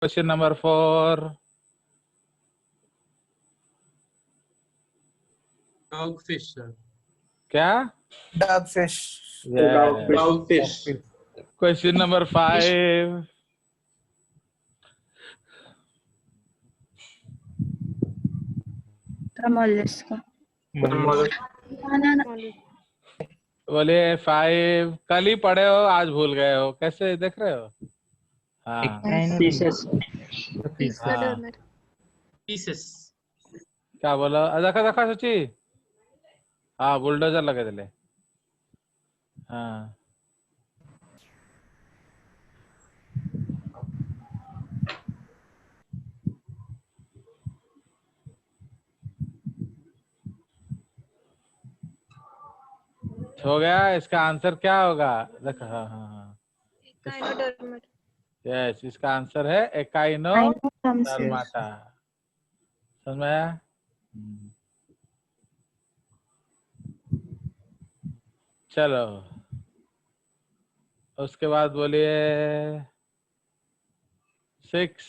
Question number 4. Dogfish, sir. क्या? Dogfish. Yes. Dogfish. Question number 5. mollusk. बोलिए 5. कल ही पढ़े हो, आज भूल गए हो, कैसे देख रहे हो? हाँ हाँ. Pieces. क्या बोलो? देखा देखा सोची. हाँ, बुलडोजर लगे दिले. हाँ. हो गया. इसका आंसर क्या होगा? देखो. हाँ हाँ हाँ. यस, इसका आंसर है एकाइनोडर्माटा. समझ में आया? चलो, उसके बाद बोलिए 6.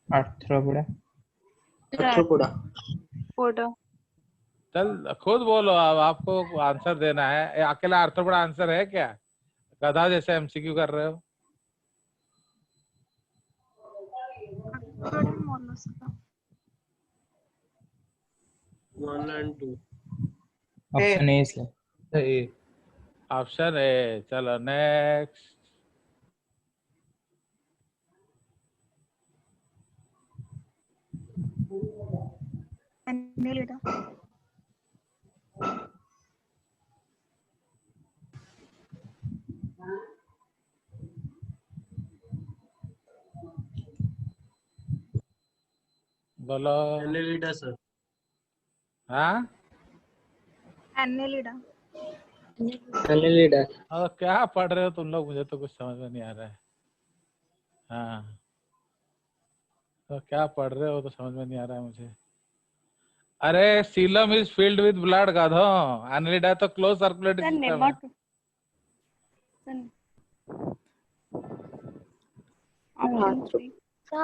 आर्थ्रोपोडा. चल खुद बोलो. अब आपको आंसर देना है. अकेला आर्थ्रोपोडा आंसर है क्या? गधा जैसे एमसीक्यू कर रहे हो. One and two. Option A से. Option A. चलो नेक्स्ट. बोलो. Annelida, sir. हाँ. Annelida. अब क्या पढ़ रहे हो तुम लोग? मुझे तो कुछ समझ में नहीं आ रहा है. हाँ, तो क्या पढ़ रहे हो तो समझ में नहीं आ रहा है मुझे. अरे Seelam is filled with blood गाधो. Annelida तो क्लोज सर्कुलेटरी सिस्टम है.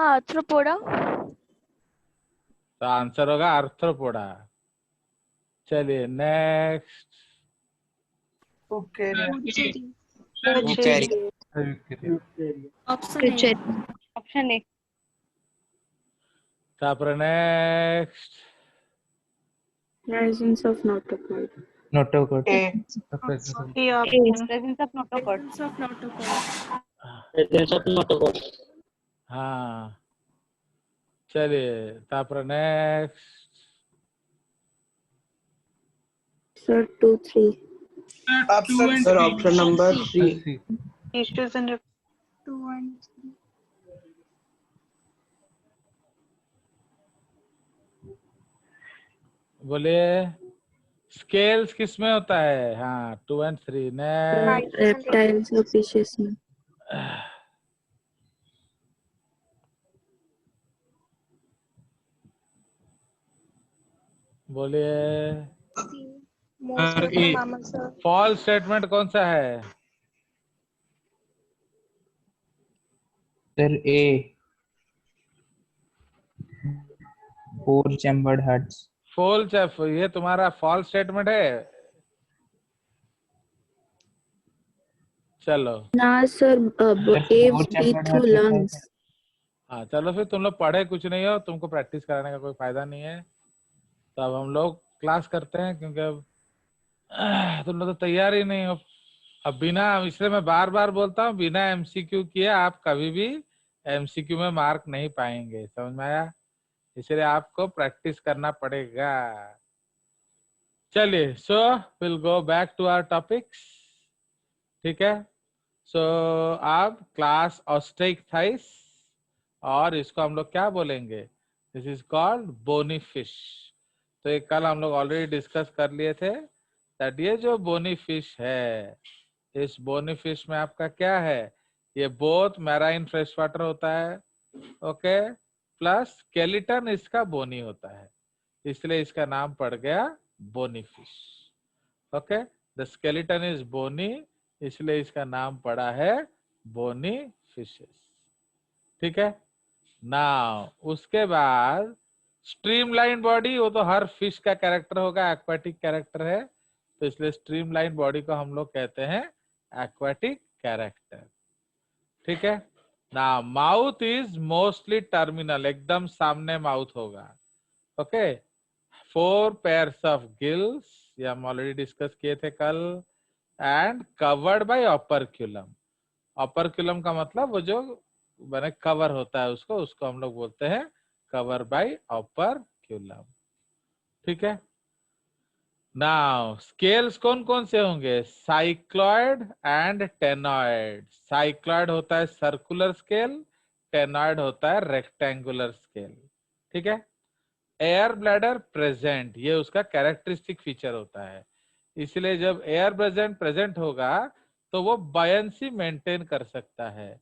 आर्थ्रोपोडा. तो आंसर होगा आर्थ्रोपोडा. चलिए नेक्स्ट. Option A. तापर next. Presence of notochord. Notochord. Presence of notochord. हाँ. चलिए तापर next. Sir, 2, 3. Sir, option number 3. Issues and 2 and 3. बोलिए स्केल्स किस में होता है? हाँ, 2 and 3. Next. Reptiles or fishes में. बोलिए Most of the mammals are false statement कौन सा है? Sir A. 4 chambered hearts. ये तुम्हारा फॉल्स स्टेटमेंट है. चलो. ना sir, waves breathe through lungs. हाँ चलो, फिर तुम लोग पढ़े कुछ नहीं हो, तुमको प्रैक्टिस कराने का कोई फायदा नहीं है. तो अब हम लोग क्लास करते हैं, क्योंकि अब तुम लोग तो तैयार ही नहीं हो. अब बिना, इसलिए मैं बार बार बोलता हूँ, बिना एमसीक्यू किए आप कभी भी एमसीक्यू में मार्क नहीं पाएंगे. समझ में आया? इसलिए आपको प्रैक्टिस करना पड़ेगा. चलिए, so will go back to our topics. ठीक है. सो आप क्लास ऑस्ट्रेइक्थाइस, और इसको हम लोग क्या बोलेंगे? This is called bony fish. तो ये कल हम लोग ऑलरेडी डिस्कस कर लिए थे दैट ये जो बोनी फिश है, इस बोनी फिश में आपका क्या है? ये बोथ मैराइन फ्रेश वाटर होता है, ओके, प्लस स्केलेटन इसका बोनी होता है, इसलिए इसका नाम पड़ गया bony fish. Okay. The skeleton is bony, इसलिए इसका नाम पड़ा है बोनी फिशेस। ठीक है। नाउ उसके बाद स्ट्रीमलाइन बॉडी, वो तो हर फिश का कैरेक्टर होगा, एक्वाटिक कैरेक्टर है, तो इसलिए स्ट्रीमलाइन बॉडी को हम लोग कहते हैं एक्वाटिक कैरेक्टर। ठीक है ना। माउथ इज मोस्टली टर्मिनल, एकदम सामने माउथ होगा। ओके। 4 पेयर्स ऑफ गिल्स, ये हम ऑलरेडी डिस्कस किए थे कल। And covered by operculum, operculum का मतलब वो जो मैंने कवर होता है उसको, उसको हम लोग बोलते हैं कवर बाय ऑपरक्यूलम। ठीक है। नाउ स्केल्स कौन कौन से होंगे? Cycloid and टेनॉइड। साइक्लॉइड होता है सर्कुलर स्केल, टेनॉइड होता है रेक्टेंगुलर स्केल। ठीक है। एयर ब्लैडर प्रेजेंट, ये उसका कैरेक्टरिस्टिक फीचर होता है, इसलिए जब एयर प्रेजेंट होगा तो वो बायंसी मेंटेन कर सकता है।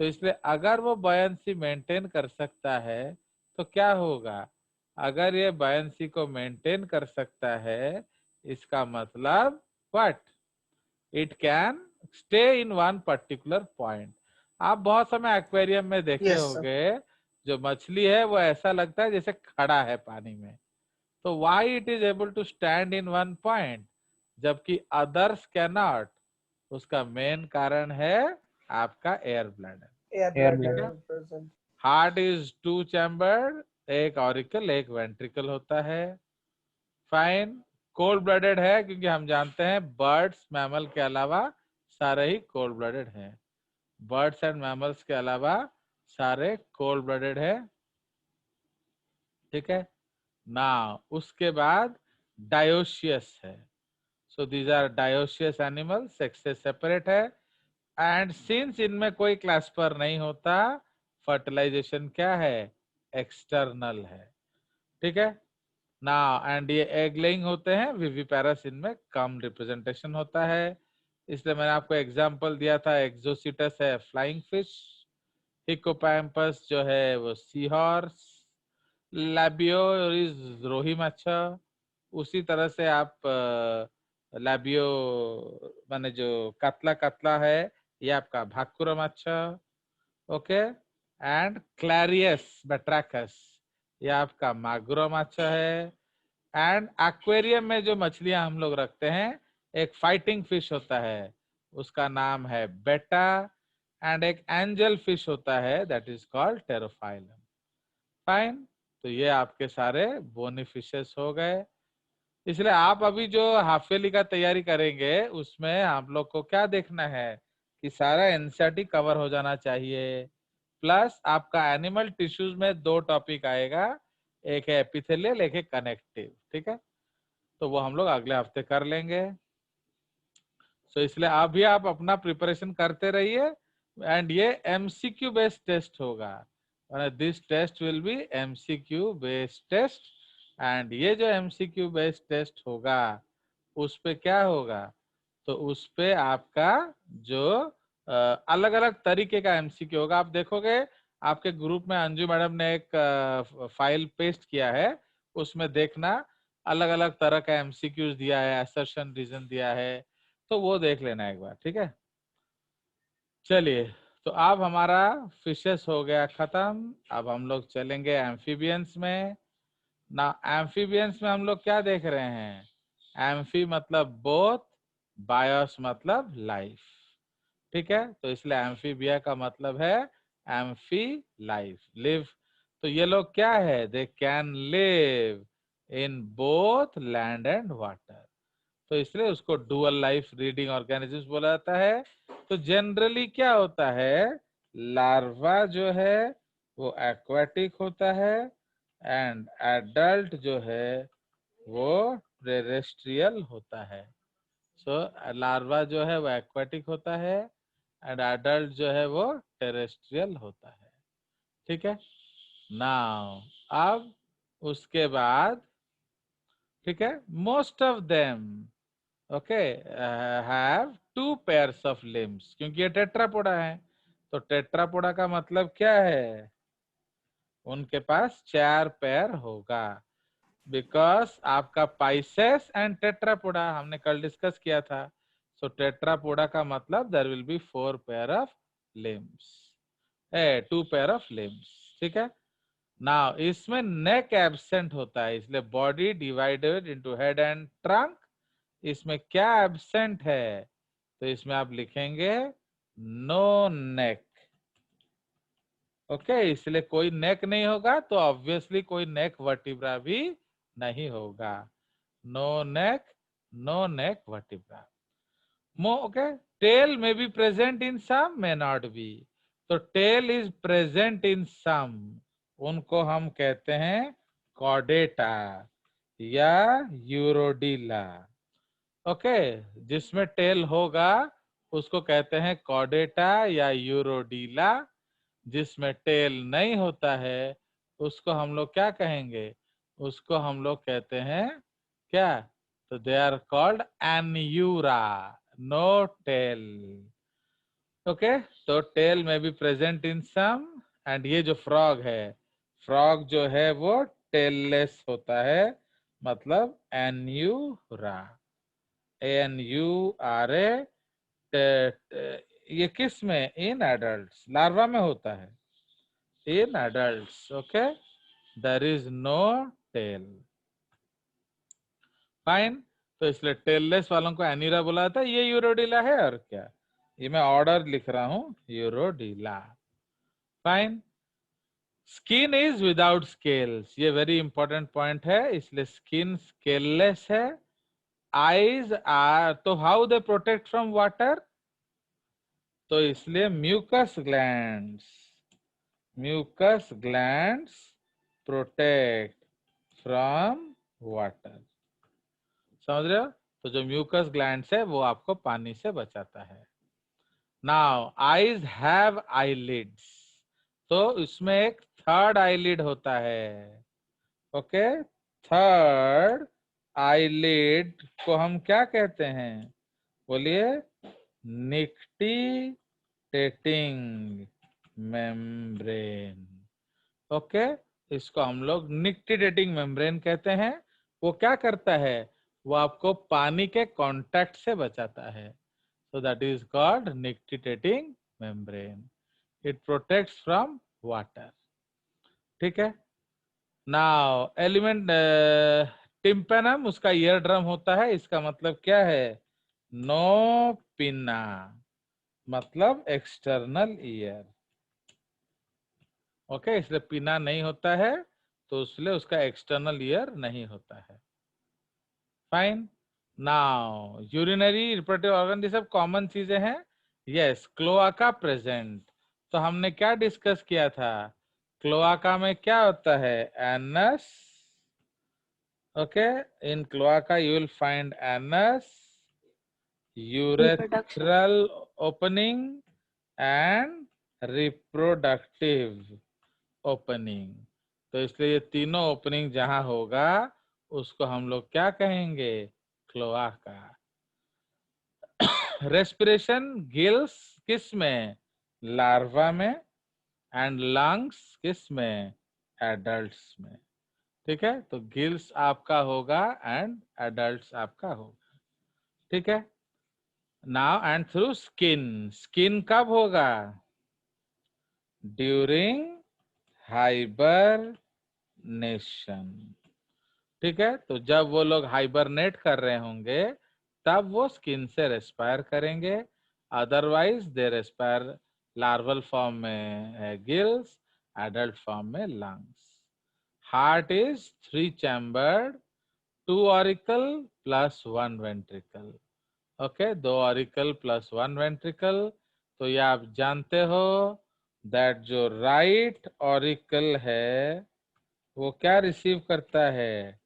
तो इसलिए अगर वो बायंसी मेंटेन कर सकता है तो क्या होगा? अगर ये बायंसी को मेंटेन कर सकता है, इसका मतलब what? It can stay in one particular point. आप बहुत समय एक्वेरियम में देखे Yes, sir. होंगे, जो मछली है वो ऐसा लगता है जैसे खड़ा है पानी में। तो why it is able to stand in one point जबकि अदर्स कैन नॉट? उसका मेन कारण है आपका air bladder. Air Air bladder bladder. present. Heart is 2 chambered, एक ऑरिकल एक वेंट्रिकल होता है। फाइन। कोल्ड ब्लडेड है क्योंकि हम जानते हैं बर्ड्स मैमल के अलावा सारे ही कोल्ड ब्लडेड हैं। बर्ड्स एंड मैमल्स के अलावा सारे कोल्ड ब्लडेड है। ठीक है ना। उसके बाद डायोशियस है। So these are dioecious animal, sex से सेपरेट है। एंड सिंस इनमें कोई क्लास्पर नहीं होता, फर्टिलाइजेशन क्या है? एक्सटर्नल है। ठीक है ना। एंड ये एग लेइंग होते हैं, विविपेरस इनमें कम रिप्रेजेंटेशन होता है, इसलिए मैंने आपको एग्जांपल दिया था। एक्सोसिटस है फ्लाइंग फिश, हिप्पोकैम्पस जो है वो सी हॉर्स, लैबियो इज रोही मच्छा। उसी तरह से आप लैबियो माने जो कतला कतला है ये आपका भाकुरा मच्छा। ओके। एंड क्लैरियस बैट्रैकस ये आपका मागुरा मच्छा है। एंड एक्वेरियम में जो मछलियां हम लोग रखते हैं, एक फाइटिंग फिश होता है उसका नाम है बेटा, एंड एक एंजल फिश होता है that is called Pterophyllum. Fine. तो ये आपके सारे बोनी फिशेस हो गए। इसलिए आप अभी जो हाफ ईयरली का तैयारी करेंगे उसमें आप लोग को क्या देखना है कि सारा एनसीईआरटी कवर हो जाना चाहिए, प्लस आपका एनिमल टिश्यूज में 2 टॉपिक आएगा, एक है एपिथेलियल एक है कनेक्टिव। ठीक है, तो वो हम लोग अगले हफ्ते कर लेंगे। सो इसलिए अभी आप अपना प्रिपरेशन करते रहिए, एंड ये एमसीक्यू बेस्ड टेस्ट होगा। This test will be MCQ based test, and ये जो एमसीक्यू बेस्ड टेस्ट होगा उस पे क्या होगा? तो उस पे आपका जो अलग अलग तरीके का एमसीक्यू होगा। आप देखोगे आपके ग्रुप में अंजू मैडम ने एक फाइल पेस्ट किया है, उसमें देखना अलग अलग तरह का एमसीक्यूज दिया है, असर्शन रीजन दिया है, तो वो देख लेना एक बार। ठीक है, चलिए। तो अब हमारा फिशेस हो गया खत्म। अब हम लोग चलेंगे एम्फीबियंस में ना। एम्फीबियंस में हम लोग क्या देख रहे हैं? एम्फी मतलब बोथ, बायोस मतलब लाइफ। ठीक है, तो इसलिए एम्फीबिया का मतलब है एम्फी लाइफ, लिव। तो ये लोग क्या है? They can live in both land and water, तो इसलिए उसको डुअल लाइफ रीडिंग ऑर्गेनिजम्स बोला जाता है। तो जनरली क्या होता है? लार्वा जो है वो एक्वाटिक होता है, एंड एडल्ट जो है वो टेरेस्ट्रियल होता है। सो लार्वा जो है वो एक्वाटिक होता है, एंड एडल्ट जो है वो टेरेस्ट्रियल होता है। ठीक है, नाउ अब उसके बाद ठीक है, most of them okay have 2 pairs of limbs, क्योंकि ये टेट्रापोडा है। तो टेट्रापोडा का मतलब क्या है? उनके पास 4 पैर होगा। बिकॉज आपका पाइसेस एंड टेट्रापोडा हमने कल डिस्कस किया था. सो टेट्रापोडा का मतलब there will be 4 pair of limbs, 2 pair of limbs. ठीक है. नाउ इसमें नेक एब्सेंट होता है, इसलिए body divided into head and trunk. इसमें क्या एब्सेंट है? तो इसमें आप लिखेंगे नो नेक. ओके, इसलिए कोई नेक नहीं होगा तो ऑब्वियसली कोई नेक वर्टिब्रा भी नहीं होगा. No neck, no neck vertebra. Okay, tail में be present in some, may not be. तो tail is present in some, उनको हम कहते हैं कॉर्डेटा या यूरोडीला. ओके, जिसमें टेल होगा उसको कहते हैं कॉर्डेटा या यूरोडीला. जिसमें टेल नहीं होता है उसको हम लोग क्या कहेंगे? उसको हम लोग कहते हैं क्या? तो they are called Anura, no tail. Okay, तो टेल में भी प्रेजेंट इन सम. एंड ये जो फ्रॉग है, फ्रॉग जो है वो टेललेस होता है, मतलब एन्यूरा, ANURA. ये किस में? In adults. लार्वा में होता है, in adults. Okay, there is no tail. Fine. तो इसलिए टेललेस वालों को एन्यूरा बोला जाता है. ये यूरोडीला है और क्या, ये मैं ऑर्डर लिख रहा हूं, Urodela. Fine. Skin is without scales, ये वेरी इंपॉर्टेंट पॉइंट है, इसलिए स्किन स्केललेस है. आईज आर, तो how they protect from water? तो इसलिए mucus glands protect from water. समझ रहे हो? तो जो म्यूकस ग्लैंड्स है वो आपको पानी से बचाता है. नाउ आईज हैव आईलिड्स, तो इसमें एक थर्ड आईलिड होता है. ओके, थर्ड आईलिड को हम क्या कहते हैं? बोलिए. Nictitating membrane. ओके, इसको हम लोग निक्टिटेटिंग मेम्ब्रेन कहते हैं. वो क्या करता है? वो आपको पानी के कांटेक्ट से बचाता है. So that is called nictitating membrane. It protects from water. ठीक है. Now element tympanum, उसका ईयर ड्रम होता है. इसका मतलब क्या है? नो पिना, मतलब एक्सटर्नल ईयर. ओके, इसलिए पिना नहीं होता है तो इसलिए उसका एक्सटर्नल ईयर नहीं होता है. Fine. Now urinary reproductive organ, ये सब कॉमन चीजें हैं. Yes, cloaca present. तो हमने क्या डिस्कस किया था? क्लोआका में क्या होता है? Anus. Okay, in cloaca you will find anus, urethral opening and reproductive opening. तो इसलिए ये तीनों ओपनिंग जहां होगा उसको हम लोग क्या कहेंगे? क्लोआका. रेस्पिरेशन, गिल्स किस में? लार्वा में. एंड लंग्स किस में? एडल्ट्स में. ठीक है, तो गिल्स आपका होगा एंड एडल्ट्स आपका होगा. ठीक है. Now and through skin. Skin कब होगा? During hibernation. ठीक है, तो जब वो लोग हाइबरनेट कर रहे होंगे तब वो स्किन से रेस्पायर करेंगे. Otherwise they respire larval form में गिल्स, एडल्ट फॉर्म में lungs. Heart is 3 chambered, 2 auricle plus 1 ventricle. Okay, 2 auricle plus 1 ventricle. तो ये आप जानते हो दैट जो राइट ऑरिकल है वो क्या रिसीव करता है?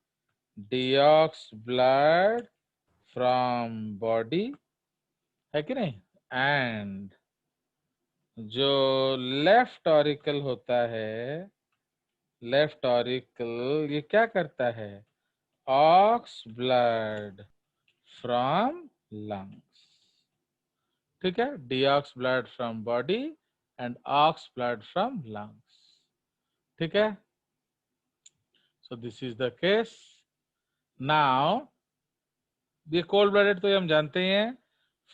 डिऑक्स ब्लड फ्रॉम बॉडी, है कि नहीं? एंड जो लेफ्ट ऑरिकल होता है, लेफ्ट ऑरिकल ये क्या करता है? Ox blood from lungs. ठीक है, deox blood from body and ox blood from lungs. ठीक है. So this is the case. Now ये कोल्ड ब्लडेड तो ये हम जानते ही हैं.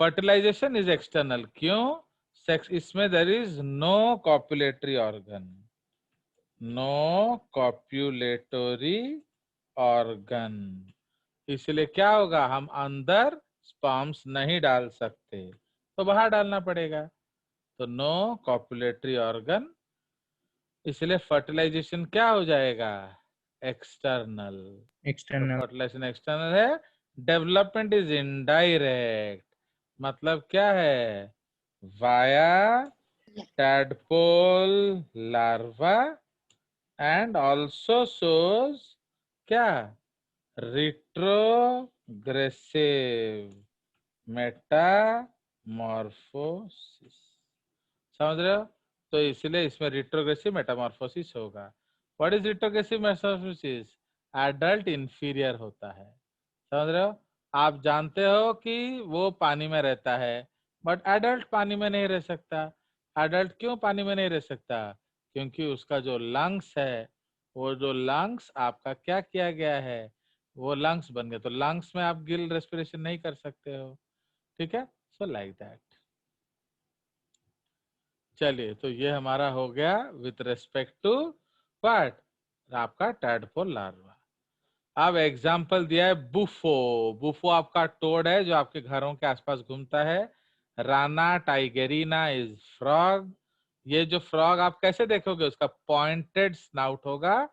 Fertilisation is external. क्यों? सेक्स इसमें there is no copulatory organ. No copulatory organ. इसलिए क्या होगा, हम अंदर स्पर्म्स नहीं डाल सकते, तो बाहर डालना पड़ेगा. तो नो कॉपुलेटरी ऑर्गन, इसलिए फर्टिलाइजेशन क्या हो जाएगा, एक्सटर्नल. External. फर्टिलाइजेशन एक्सटर्नल है. Development is indirect. मतलब क्या है, via tadpole larva and also shows क्या, रिट्रोग्रेसिव मेटामॉर्फोसिस. समझ रहे हो? तो इसलिए इसमें रिट्रोग्रेसिव मेटामॉर्फोसिस होगा. What is retrogressive Metamorphosis? Adult inferior होता है. समझ रहे हो? आप जानते हो कि वो पानी में रहता है, बट एडल्ट पानी में नहीं रह सकता. एडल्ट क्यों पानी में नहीं रह सकता? क्योंकि उसका जो लंग्स है, वो जो लंग्स आपका क्या किया गया है, वो लंग्स बन गए. तो लंग्स में आप गिल रेस्पिरेशन नहीं कर सकते हो. ठीक है. So like that. चलिए, तो ये हमारा हो गया विथ रेस्पेक्ट टू व्हाट, आपका टैडपोल लार्वा. अब एग्जाम्पल दिया है बुफो. बुफो आपका टोड है जो आपके घरों के आसपास घूमता है. Rana tigerina is frog. ये जो फ्रॉग आप कैसे देखोगे, उसका पॉइंटेड स्नाउट होगा,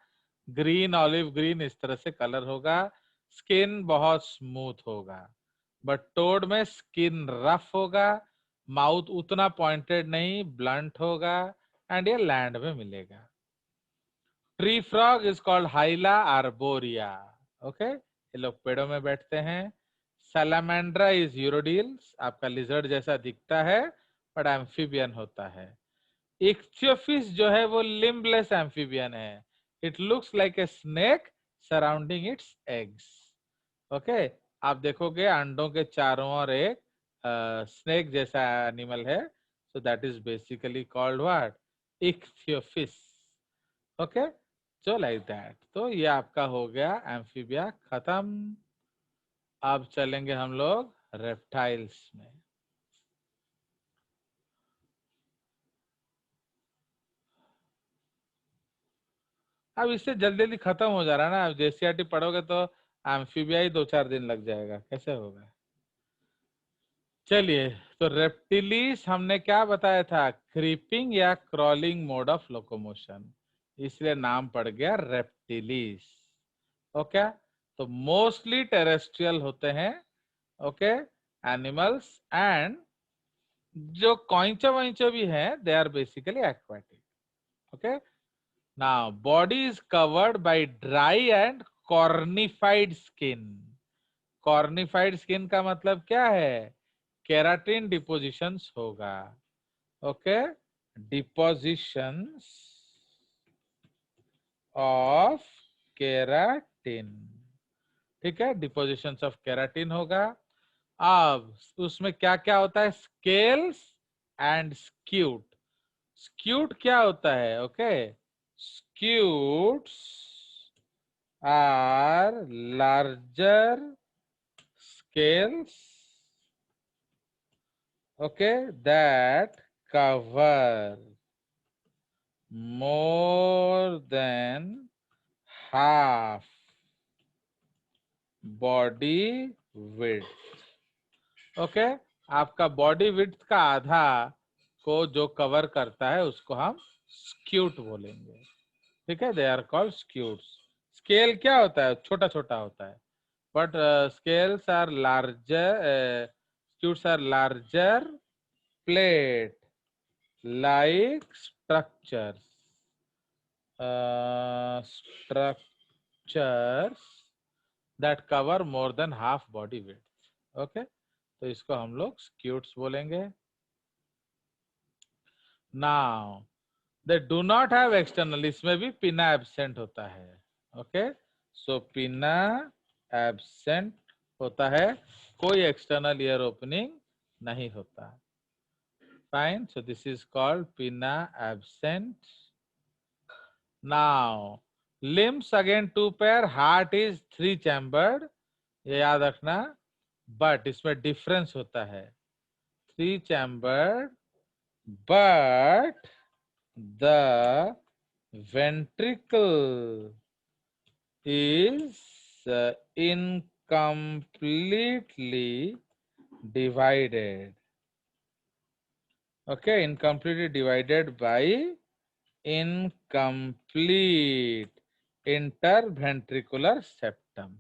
ग्रीन ऑलिव ग्रीन इस तरह से कलर होगा. स्किन बहुत स्मूथ होगा. बट टोड में स्किन रफ होगा, माउथ उतना पॉइंटेड नहीं, ब्लंट होगा, एंड ये लैंड में मिलेगा. Tree frog is called Hyla arborea. Okay, ये लोग पेड़ों में बैठते हैं. सैलामेंड्रा इज यूरोडील्स, आपका लिजर्ड जैसा दिखता है बट एम्फीबियन होता है. इक्थियोफिस जो है वो लिम्बलेस एम्फीबियन है. It looks like a snake surrounding it's eggs. Okay, आप देखोगे अंडों के चारों ओर एक स्नेक जैसा एनिमल है. So that is basically called what, Ichthyophis. Okay, so like that. तो ये आपका हो गया एम्फीबिया खत्म. अब चलेंगे हम लोग रेप्टाइल्स में. अब इससे जल्दी जल्दी खत्म हो जा रहा है ना. अब जेसीआरटी पढ़ोगे तो एम्फीबिया ही 2-4 दिन लग जाएगा, कैसे होगा. चलिए, तो रेप्टिलिस हमने क्या बताया था, क्रीपिंग या क्रॉलिंग मोड ऑफ लोकोमोशन, इसलिए नाम पड़ गया रेप्टिलिस. ओके, तो मोस्टली टेरेस्ट्रियल होते हैं. ओके, एनिमल्स, एंड जो कॉइंचो वाइंचो भी हैं, they are basically aquatic. Okay, now body is covered by dry and cornified skin. Cornified skin का मतलब क्या है, केराटिन डिपोजिशंस होगा. Okay, depositions of keratin. ठीक है, डिपोजिशंस ऑफ केराटिन होगा. अब उसमें क्या क्या होता है, स्केल्स एंड स्क्यूट. स्क्यूट क्या होता है, okay, scutes are larger scales, okay, that cover more than half body width. okay, आपका बॉडी विड्थ का आधा को जो कवर करता है उसको हम स्क्यूट बोलेंगे. ठीक है, they are called scutes. Scale क्या होता है, छोटा छोटा होता है, but scales are larger, scutes are larger plate like structures, structures that cover more than half body width. Okay, तो इसको हम लोग scutes बोलेंगे. Now they do not have external, इसमें भी पिना absent होता है. Okay, so पिना एब्सेंट होता है, कोई एक्सटर्नल ईयर ओपनिंग नहीं होता. Fine, so this is called pinna absent. Now limbs again 2 pair. Heart is 3 chambered. ये याद रखना, बट इसमें डिफरेंस होता है, 3 chambered but the ventricle is incompletely divided. Okay, incompletely divided by incomplete interventricular septum.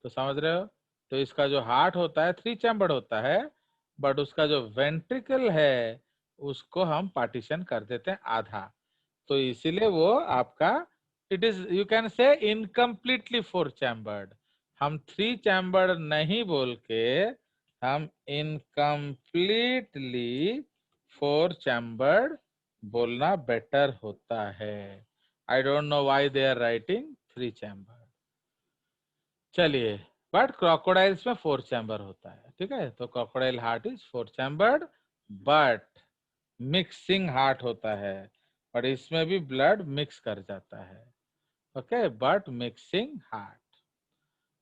तो समझ रहे हो? तो इसका जो हार्ट होता है 3 चैम्बर्ड होता है, बट उसका जो वेंट्रिकल है उसको हम पार्टीशन कर देते हैं आधा, तो इसीलिए वो आपका it is you can say incompletely 4 chambered. हम 3 चैम्बर्ड नहीं बोल के हम इनकम्प्लीटली 4 चैम्बर्ड बोलना बेटर होता है। I don't know why they are writing 3 chambered. चलिए, बट क्रोकोडाइल्स में 4 चैम्बर होता है, ठीक है। तो crocodile heart is 4 chambered but mixing heart होता है, और इसमें भी ब्लड मिक्स कर जाता है। Okay, but mixing heart.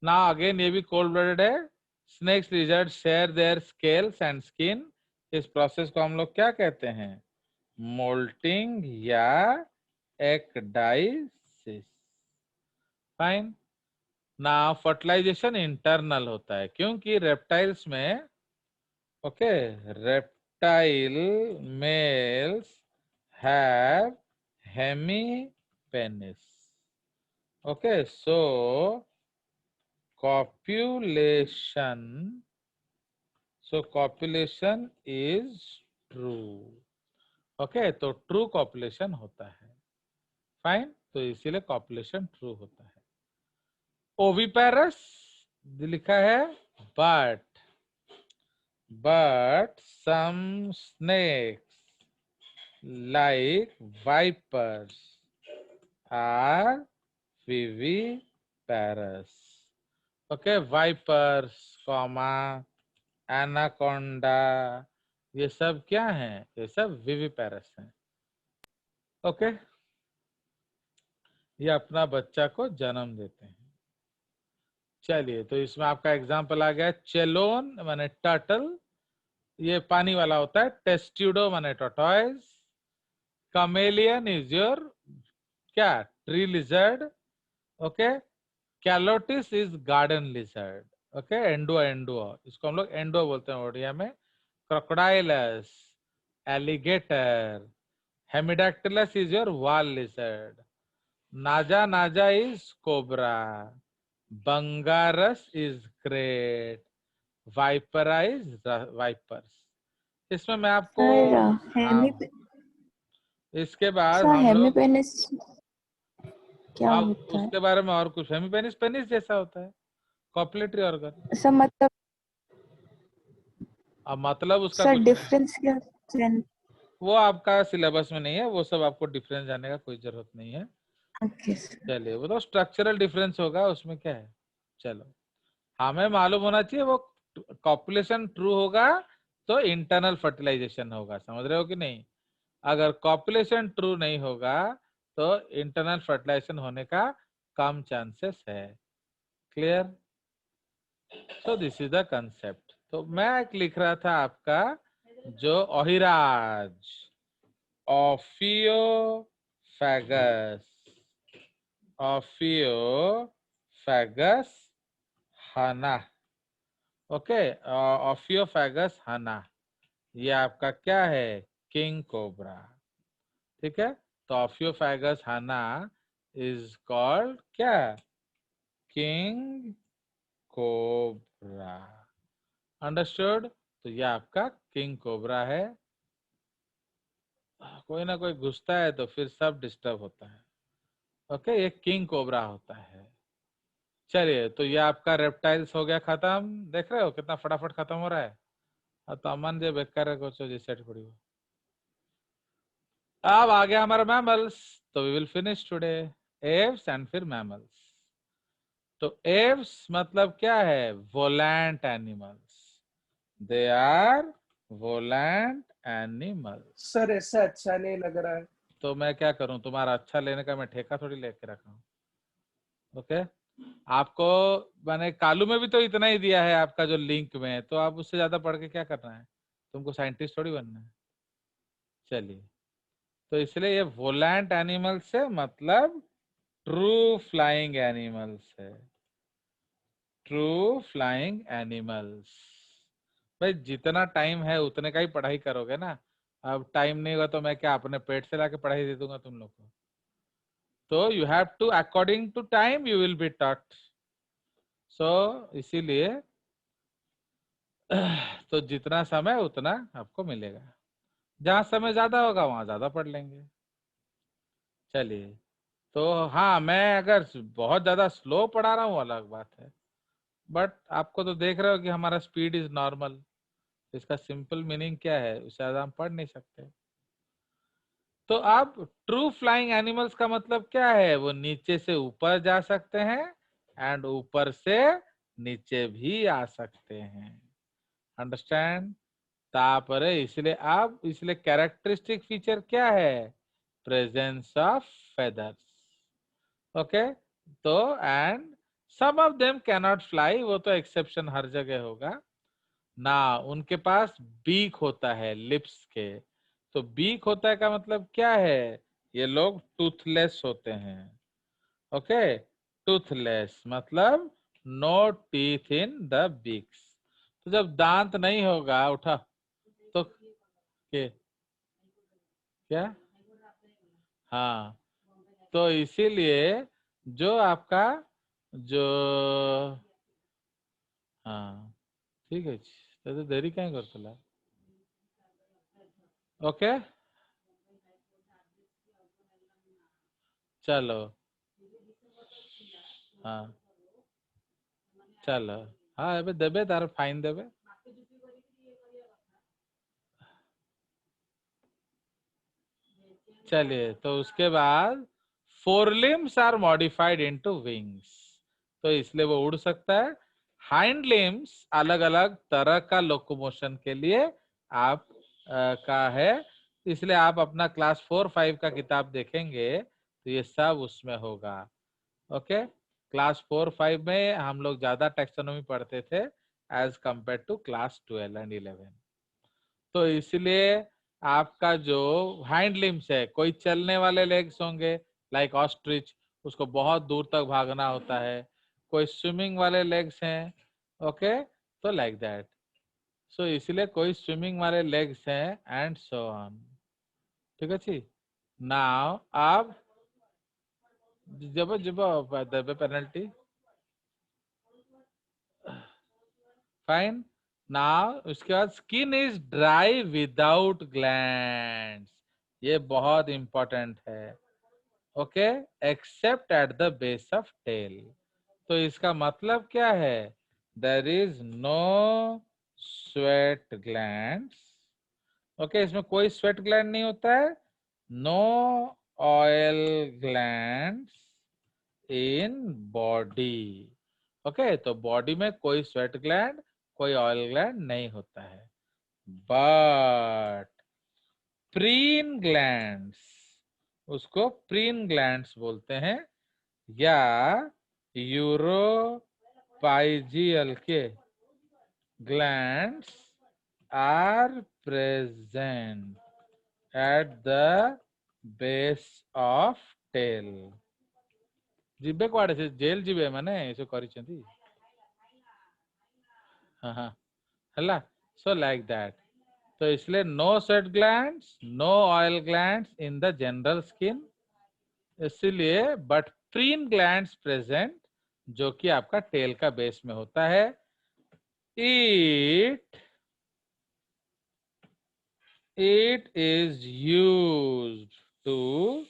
Now again ये भी कोल्ड ब्लडेड है। Snakes lizard shed their scales and skin. इस प्रोसेस को हम लोग क्या कहते हैं? मोल्टिंग या एक्डाइसिस। फाइन। ना फर्टिलाइजेशन इंटरनल होता है, क्योंकि रेप्टाइल्स में okay reptile males have hemipenis. Okay, so copulation is true. Okay, तो ट्रू कॉपुलेशन होता है। फाइन, तो इसीलिए कॉपुलेशन ट्रू होता है। ओविपेरस लिखा है, but some snakes like vipers are viviparous. Okay, vipers, anaconda, ये सब क्या हैं? ये सब viviparous हैं। ओके, ये अपना बच्चा को जन्म देते हैं। चलिए, तो इसमें आपका एग्जाम्पल आ गया चेलोन माने टर्टल, ये पानी वाला होता है। टेस्ट्यूडो माने टोटॉइज। कमेलियन इज योर क्या? Tree lizard. Okay, Calotes is garden lizard. Okay, एंडुआ इसको हम लोग एंडुआ बोलते हैं ओडिया में। Crocodylus, alligator. Hemidactylus is your wall lizard. Naja is cobra. Bungarus is krait. Vipera is vipers. इसमें मैं आपको इसके बाद हम लोग हेमीपेनिस क्या अब होता है? उसके बारे में और कुछ। हेमीपेनिस पेनिस जैसा होता है, कॉपुलेटरी ऑर्गन। सर मतलब अब मतलब उसका सर कुछ डिफरेंस क्या है? वो आपका सिलेबस में नहीं है, वो सब आपको डिफरेंस जानने का कोई जरूरत नहीं है। Okay sir. चलिए, वो तो स्ट्रक्चरल डिफरेंस होगा, उसमें क्या है। चलो, हमें मालूम होना चाहिए वो कॉपुलेशन ट्रू होगा तो इंटरनल फर्टिलाइजेशन होगा। समझ रहे हो कि नहीं? अगर कॉपुलेशन ट्रू नहीं होगा तो इंटरनल फर्टिलाइजेशन होने का कम चांसेस है। Clear? So this is the concept. तो मैं एक लिख रहा था आपका जो ओहिराज, ऑफियोफैगस हना। ओके, ऑफियोफैगस हना, ये आपका क्या है? King cobra. ठीक है, तो ऑफियोफैगस हना इज कॉल्ड क्या? King cobra. अंडरस्टूड? तो ये आपका किंग कोबरा है। कोई ना कोई घुसता है तो फिर सब डिस्टर्ब होता है। ओके, ये किंग कोबरा होता है। चलिए, तो ये आपका रेप्टाइल्स हो गया खत्म। देख रहे हो कितना फटाफट खत्म हो रहा है। तो अमन जे बेकार सेट पड़ी हो। अब आ गया हमारा मैमल्स, तो we will finish today Aves and फिर मैमल्स। तो एव्स मतलब क्या है? Volant animals. They are volant animals. Sir ऐसा अच्छा नहीं लग रहा है। तो मैं क्या करूं? तुम्हारा अच्छा लेने का मैं ठेका थोड़ी लेके रखा हूं। ओके, आपको मैंने कालू में भी तो इतना ही दिया है आपका जो लिंक में है, तो आप उससे ज्यादा पढ़ के क्या करना है, तुमको साइंटिस्ट थोड़ी बनना है। चलिए, तो इसलिए ये वोलेंट एनिमल से मतलब ट्रू फ्लाइंग एनिमल्स है, ट्रू फ्लाइंग एनिमल्स। भाई जितना टाइम है उतने का ही पढ़ाई करोगे ना, अब टाइम नहीं होगा तो मैं क्या अपने पेट से लाके पढ़ाई दे दूंगा तुम लोग को। तो you have to according to time you will be taught. So इसीलिए तो जितना समय उतना आपको मिलेगा, जहां समय ज्यादा होगा वहां ज्यादा पढ़ लेंगे। चलिए, तो हाँ, मैं अगर बहुत ज्यादा स्लो पढ़ा रहा हूँ अलग बात है, बट आपको तो देख रहे हो कि हमारा स्पीड इज नॉर्मल। इसका सिंपल मीनिंग क्या है, उससे ज्यादा हम पढ़ नहीं सकते। तो अब ट्रू फ्लाइंग एनिमल्स का मतलब क्या है, वो नीचे से ऊपर जा सकते हैं एंड ऊपर से नीचे भी आ सकते हैं। अंडरस्टैंड? तापरे इसलिए आप, इसलिए कैरेक्टरिस्टिक फीचर क्या है, प्रेजेंस ऑफ फेदर्स। ओके, तो and some of them cannot fly, वो तो एक्सेप्शन हर जगह होगा ना। उनके पास बीक होता है लिप्स के। तो बीक होता है का मतलब क्या है, ये लोग टूथलेस होते हैं। ओके, टूथलेस मतलब no teeth in the beaks. तो जब दांत नहीं होगा, उठा तो क्या, हाँ, तो इसीलिए जो आपका जो, हाँ ठीक है, तो देरी कहीं करते। ओके, चलो, हाँ चलो, हाँ एबे देबे तार फाइन देबे। चलिए, तो उसके बाद fore limbs are modified into wings, तो इसलिए वो उड़ सकता है। हाइंड लिम्स अलग अलग तरह का लोकोमोशन के लिए आप का है, इसलिए आप अपना क्लास 4-5 का किताब देखेंगे तो ये सब उसमें होगा। ओके, क्लास 4-5 में हम लोग ज्यादा टेक्सोनॉमी पढ़ते थे as compare to class 12 and 11। तो इसलिए आपका जो हाइंड लिम्स है, कोई चलने वाले लेग्स होंगे लाइक ऑस्ट्रिच, उसको बहुत दूर तक भागना होता है। कोई स्विमिंग वाले लेग्स हैं, ओके, तो लाइक दैट। सो इसलिए कोई स्विमिंग वाले लेग्स हैं एंड सो ऑन। ठीक है जी। नाउ आप जब जब देबे पेनल्टी, फाइन। नाउ उसके बाद skin is dry without glands, ये बहुत इंपॉर्टेंट है। Okay, except at the base of tail. तो इसका मतलब क्या है, there is no sweat glands. Okay, इसमें कोई स्वेट ग्लैंड नहीं होता है। No oil glands in body. Okay, तो बॉडी में कोई स्वेट ग्लैंड, कोई ऑयल ग्लैंड नहीं होता है। बट प्रीन ग्लैंड्स, उसको प्रीन ग्लैंड्स बोलते हैं, या यूरोपाइजियल के glands are present at the base of tail. जिबे कुआड़े से जेल जिबे माने एसो करिसेंती। हाँ हाँ, हला, सो लाइक दैट। तो इसलिए no sweat glands, no oil glands in the general skin, इसलिए बट प्रीन ग्लैंड्स प्रेजेंट, जो कि आपका टेल का बेस में होता है। It is used to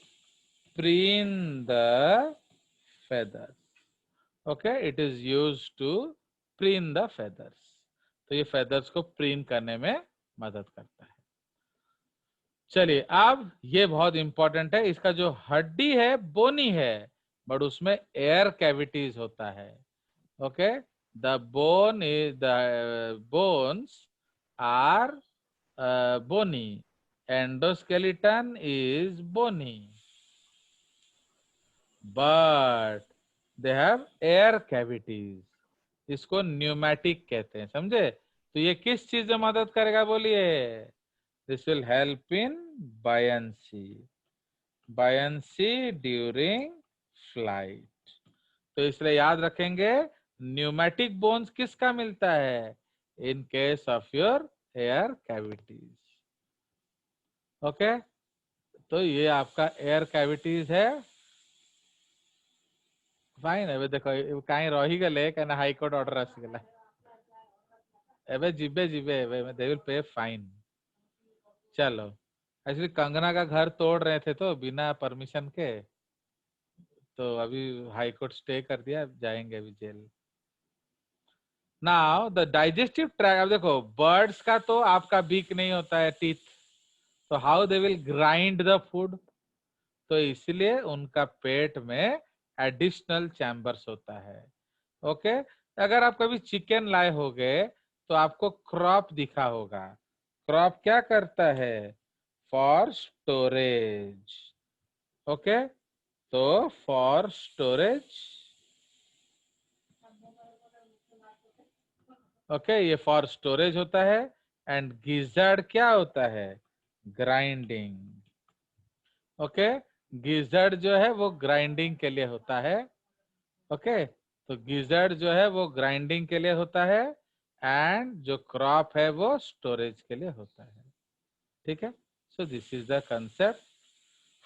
preen the feathers. Okay, it is used to preen the feathers. तो ये feathers को preen करने में मदद करता है। चलिए, अब ये बहुत इंपॉर्टेंट है, इसका जो हड्डी है बोनी है, बट उसमें एयर कैविटीज होता है। Okay, the bone is the bones are bony, endoskeleton is bony, but they have air cavities, इसको न्यूमेटिक कहते हैं, समझे? तो ये किस चीज में मदद करेगा बोलिए? This will help in buoyancy, buoyancy during flight. तो इसलिए याद रखेंगे न्यूमेटिक बोन्स किसका मिलता है? In case of your air cavities. Okay, तो ये आपका एयर कैविटीज है। फाइन, एबे देखो कहीं रही गले कहना हाई कोर्ट ऑर्डर आसीगला, एबे जिबे जिबे एबे दे विल पे फाइन। चलो, एक्चुअली कंगना का घर तोड़ रहे थे तो बिना परमिशन के, तो अभी हाई कोर्ट स्टे कर दिया, जाएंगे अभी jail. Now the digestive tract, अब देखो बर्ड्स का तो आपका बीक नहीं होता है, टीथ, तो how they will grind the food? तो इसलिए उनका पेट में एडिशनल चैम्बर्स होता है। ओके, अगर आप कभी चिकन लाए होगे तो आपको क्रॉप दिखा होगा। क्रॉप क्या करता है? For storage. ओके, तो फॉर स्टोरेज, ओके, ये फॉर स्टोरेज होता है। एंड गिजर्ड क्या होता है? ग्राइंडिंग। ओके, गिजर्ड जो है वो ग्राइंडिंग के लिए होता है। ओके, तो गिजर्ड जो है वो ग्राइंडिंग के लिए होता है, एंड जो क्रॉप है वो स्टोरेज के लिए होता है। ठीक है, सो this is the concept.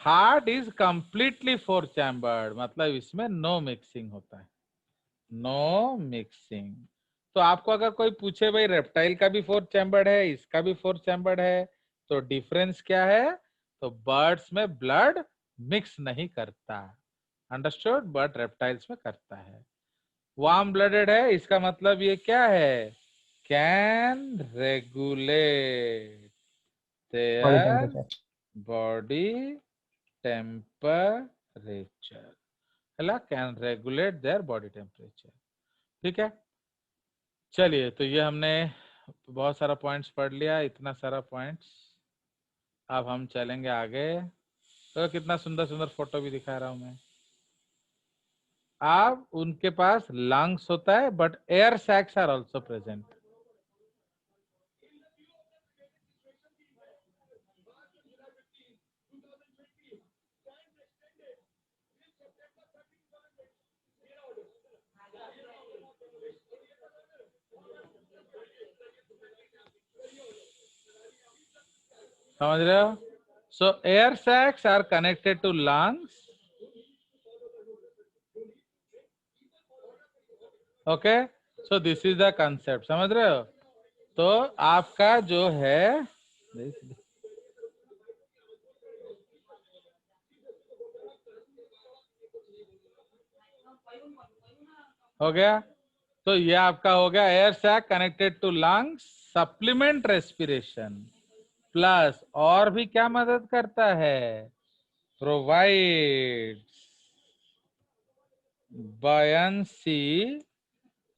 Heart is completely four chambered, मतलब इसमें नो मिक्सिंग होता है, नो मिक्सिंग। तो आपको अगर कोई पूछे भाई रेप्टाइल का भी फोर चैम्बर्ड है, इसका भी फोर चैम्बर्ड है, तो डिफरेंस क्या है? तो बर्ड्स में ब्लड मिक्स नहीं करता, अंडरस्टूड, बट रेप्टाइल्स में करता है। वार्म ब्लडेड है, इसका मतलब ये क्या है? Can regulate body their temperature. Body temperature, है, can regulate their body temperature. ठीक है, चलिए, तो ये हमने बहुत सारा पॉइंट्स पढ़ लिया, इतना सारा पॉइंट्स। अब हम चलेंगे आगे। तो कितना सुंदर सुंदर फोटो भी दिखा रहा हूं मैं। अब उनके पास लंग्स होता है, but air sacs are also present. समझ रहे हो? So air sacs are connected to lungs. Okay, so this is the concept, समझ रहे हो? तो आपका जो है, हो गया। तो ये आपका हो गया air sac connected to lungs, supplement respiration, plus और भी क्या मदद करता है? Provide buoyancy,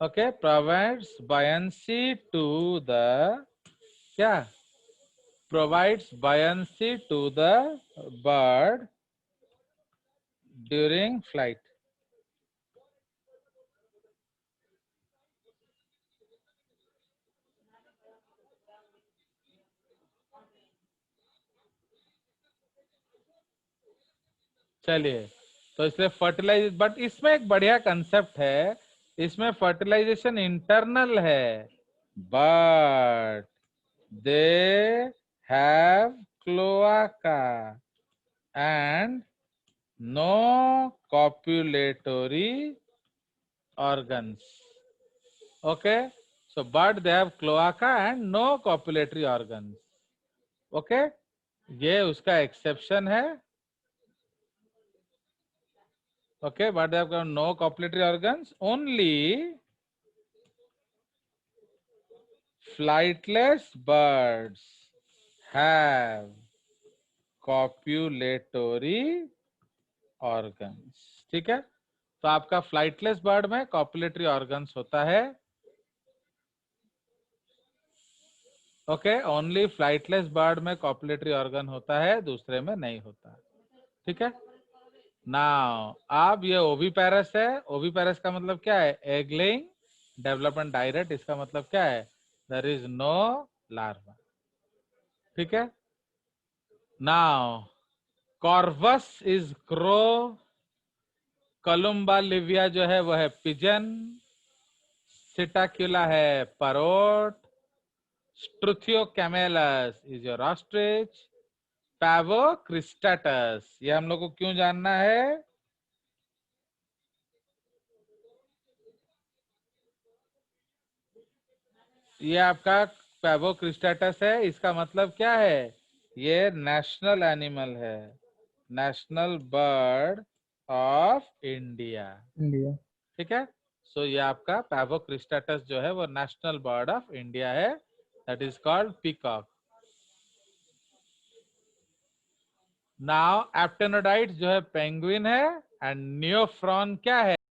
okay, provides buoyancy to the, क्या? Provides buoyancy to the bird during flight. चलिए, तो इसलिए फर्टिलाइज, बट इसमें एक बढ़िया कंसेप्ट है, इसमें फर्टिलाइजेशन इंटरनल है, but they have cloaca and no copulatory organs. Okay, so but they have cloaca and no copulatory organs. Okay, ये उसका एक्सेप्शन है। Okay, but they have got no copulatory organs. Only flightless birds have copulatory organs. ठीक है, तो आपका flightless bird में copulatory organs होता है। ओके, ओनली फ्लाइटलेस बर्ड में कॉपुलेटरी ऑर्गन होता है, दूसरे में नहीं होता। ठीक है, नाउ अब ये ओविपेरस है, ओविपेरस का मतलब क्या है, एग लेइंग, डेवलपमेंट डायरेक्ट, इसका मतलब क्या है, देयर इज नो लार्वा, ठीक है। Now Corvus is crow, Columba livia जो है वो है पिजन, सिटाक्युला है parrot, Struthiocamelus is your ostrich, Pavo cristatus, ये हम लोग को क्यों जानना है, ये आपका पैवोक्रिस्टाटस है, इसका मतलब क्या है, ये नेशनल एनिमल है, national bird of India, India. ठीक है। सो ये आपका पैवोक्रिस्टाटस जो है वो नेशनल बर्ड ऑफ इंडिया है, that is called peacock. Now Aptenodytes जो है पेंगुइन है, एंड नियोफ्रॉन क्या है,